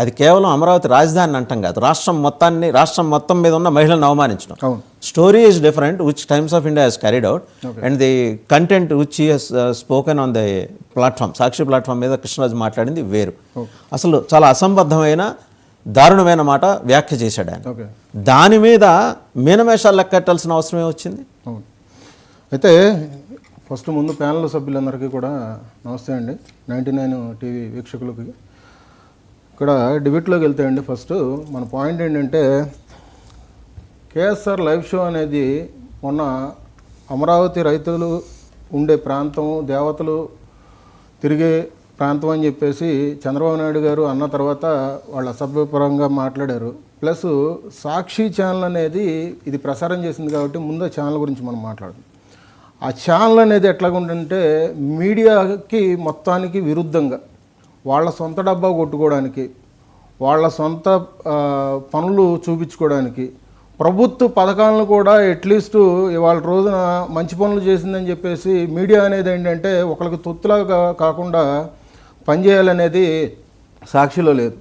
అది కేవలం అమరావతి రాజధాని అంటాం కాదు, రాష్ట్రం మొత్తం మీద ఉన్న మహిళలను అవమానించడం. Story is different which Times of India has carried out and the content which he has spoken on the platform, Sakshi platform మీద కృష్ణరాజు మాట్లాడింది వేరు. అసలు చాలా అసంబద్ధమైన దారుణమైన మాట వ్యాఖ్య చేశాడు ఆయన. దాని మీద మీనమేషాలు లెక్కట్టాల్సిన అవసరమే వచ్చింది. అయితే ఫస్ట్ ముందు ప్యానల్ సభ్యులందరికీ కూడా నమస్తే అండి, 99 టీవీ వీక్షకులకి. ఇక్కడ డిబేట్లోకి వెళ్తే అండి, ఫస్ట్ మన పాయింట్ ఏంటంటే కేఎస్ఆర్ లైవ్ షో అనేది మొన్న అమరావతి రైతులు ఉండే ప్రాంతం, దేవతలు తిరిగే ప్రాంతం అని చెప్పేసి చంద్రబాబు నాయుడు గారు అన్న తర్వాత వాళ్ళు అసభ్యపరంగా మాట్లాడారు. ప్లస్ సాక్షి ఛానల్ అనేది ఇది ప్రసారం చేసింది కాబట్టి ముందు ఛానల్ గురించి మనం మాట్లాడదాం. ఆ ఛానల్ అనేది ఎట్లాగుంటుంటే మీడియాకి మొత్తానికి విరుద్ధంగా వాళ్ళ సొంత డబ్బా కొట్టుకోవడానికి, వాళ్ళ సొంత పనులు చూపించుకోవడానికి, ప్రభుత్వ పథకాలను కూడా అట్లీస్ట్ ఇవాళ రోజున మంచి పనులు చేసిందని చెప్పేసి మీడియా అనేది ఏంటంటే ఒకరికి తొత్తులాగా కాకుండా పనిచేయాలనేది సాక్షిలో లేదు.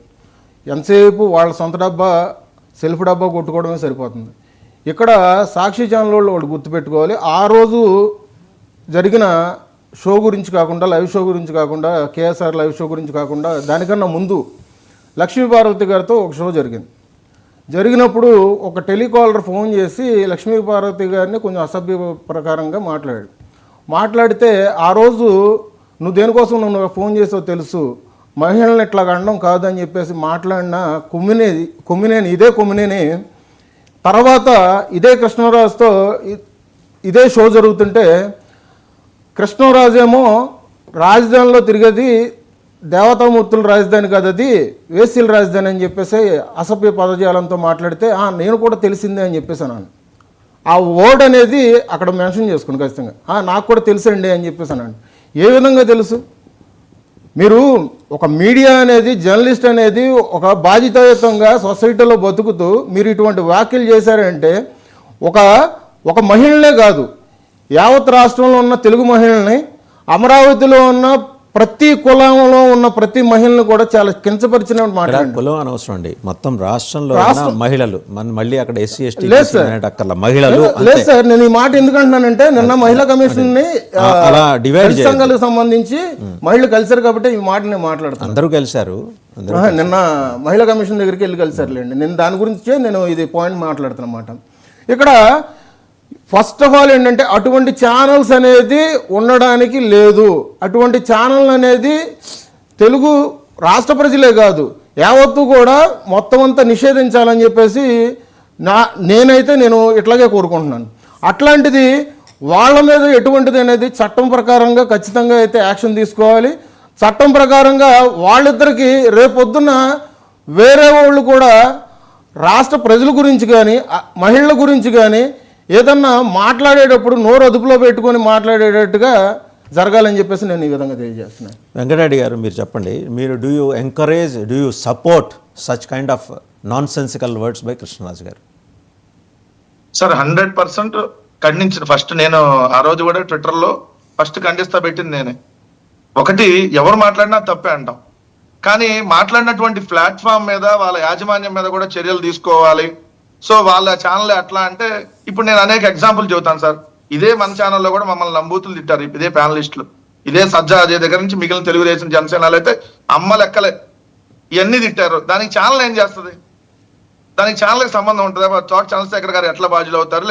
ఎంతసేపు వాళ్ళ సొంత డబ్బా, సెల్ఫ్ డబ్బా కొట్టుకోవడమే సరిపోతుంది. ఇక్కడ సాక్షి ఛానల్ వాళ్ళు గుర్తుపెట్టుకోవాలి, ఆ రోజు జరిగిన షో గురించి కాకుండా, లైవ్ షో గురించి కాకుండా, కేఎస్ఆర్ లైవ్ షో గురించి కాకుండా దానికన్నా ముందు లక్ష్మీపార్వతి గారితో ఒక షో జరిగినప్పుడు ఒక టెలికాలర్ ఫోన్ చేసి లక్ష్మీపార్వతి గారిని కొంచెం అసభ్య ప్రకారంగా మాట్లాడితే ఆ రోజు నువ్వు దేనికోసం నువ్వు ఫోన్ చేసావు తెలుసు, మహిళలను ఇట్లా అనడం కాదని చెప్పేసి మాట్లాడిన కొమ్మినేని తర్వాత ఇదే కృష్ణరాజుతో ఇదే షో జరుగుతుంటే కృష్ణరాజేమో రాజధానిలో తిరిగేది దేవతామూర్తుల రాజధాని కాదు, అది వేశ్యల రాజధాని అని చెప్పేసి అసభ్య పదజాలంతో మాట్లాడితే నేను కూడా తెలిసిందే అని చెప్పేసాను. ఆ వర్డ్ అనేది అక్కడ మెన్షన్ చేసుకుని ఖచ్చితంగా నాకు కూడా తెలుసండి అని చెప్పేసాను. ఏ విధంగా తెలుసు? మీరు ఒక మీడియా అనేది, జర్నలిస్ట్ అనేది ఒక బాధ్యతాయుతంగా సొసైటీలో బతుకుతూ మీరు ఇటువంటి వ్యాఖ్యలు చేశారంటే ఒక మహిళనే కాదు, యావత్ రాష్ట్రంలో ఉన్న తెలుగు మహిళల్ని, అమరావతిలో ఉన్న ప్రతి కులంలో ఉన్న ప్రతి మహిళను కూడా చాలా కించపరిచిన మాట. కులం అనవసరం అండి, మొత్తం రాష్ట్రంలో మహిళలు, మళ్ళీ అక్కడ ఎస్సీ ఎస్టీ మహిళలు లేదు సార్. నేను ఈ మాట ఎందుకంటున్నానంటే నిన్న మహిళా కమిషన్ ని సంఘాలకు సంబంధించి మహిళలు కలిశారు కాబట్టి ఈ మాట నేను మాట్లాడుతాను. అందరూ కలిశారు, నిన్న మహిళా కమిషన్ దగ్గరికి వెళ్ళి కలిశారులేండి. నేను దాని గురించే నేను ఇది పాయింట్ మాట్లాడుతున్నమాట. ఇక్కడ ఫస్ట్ ఆఫ్ ఆల్ ఏంటంటే అటువంటి ఛానల్స్ అనేది ఉండడానికి లేదు. అటువంటి ఛానల్ అనేది తెలుగు రాష్ట్ర ప్రజలే కాదు యావత్తు కూడా మొత్తం అంతా నిషేధించాలని చెప్పేసి నేను ఇట్లాగే కోరుకుంటున్నాను. అట్లాంటిది వాళ్ళ మీద ఎటువంటిది అనేది చట్టం ప్రకారంగా ఖచ్చితంగా అయితే యాక్షన్ తీసుకోవాలి. చట్టం ప్రకారంగా వాళ్ళిద్దరికి రేపొద్దున వేరే వాళ్ళు కూడా రాష్ట్ర ప్రజల గురించి కానీ మహిళల గురించి కానీ ఏదన్నా మాట్లాడేటప్పుడు నోరు అదుపులో పెట్టుకొని మాట్లాడేటట్టుగా జరగాలని చెప్పేసి నేను ఈ విధంగా తెలియజేస్తున్నాను. వెంకటరెడ్డి గారు, మీరు చెప్పండి, మీరు do you support such kind of non sensical words by Krishnaraju గారు? సార్ 100% ఖండించిన. ఫస్ట్ నేను ఆ రోజు కూడా ట్విట్టర్లో ఫస్ట్ ఖండిస్తా పెట్టింది నేనే. ఒకటి, ఎవరు మాట్లాడినా తప్పే అంటాం, కానీ మాట్లాడినటువంటి ప్లాట్ఫామ్ మీద వాళ్ళ యాజమాన్యం మీద కూడా చర్యలు తీసుకోవాలి. సో వాళ్ళ ఛానల్ ఎట్లా అంటే, ఇప్పుడు నేను అనేక ఎగ్జాంపుల్ చెబుతాను సార్. ఇదే మన ఛానల్లో కూడా మమ్మల్ని నంబూతులు తిట్టారు, ఇదే ప్యానలిస్టులు, ఇదే సజ్జా అదే దగ్గర నుంచి మిగిలిన తెలుగుదేశం జనసేనలు అయితే అమ్మ లెక్కలే ఇవన్నీ తిట్టారు. దానికి ఛానల్ ఏం చేస్తుంది? దానికి ఛానల్కి సంబంధం ఉంటుందా? చోట చంద్రశేఖర్ గారు ఎట్లా బాధ్యులు అవుతారు?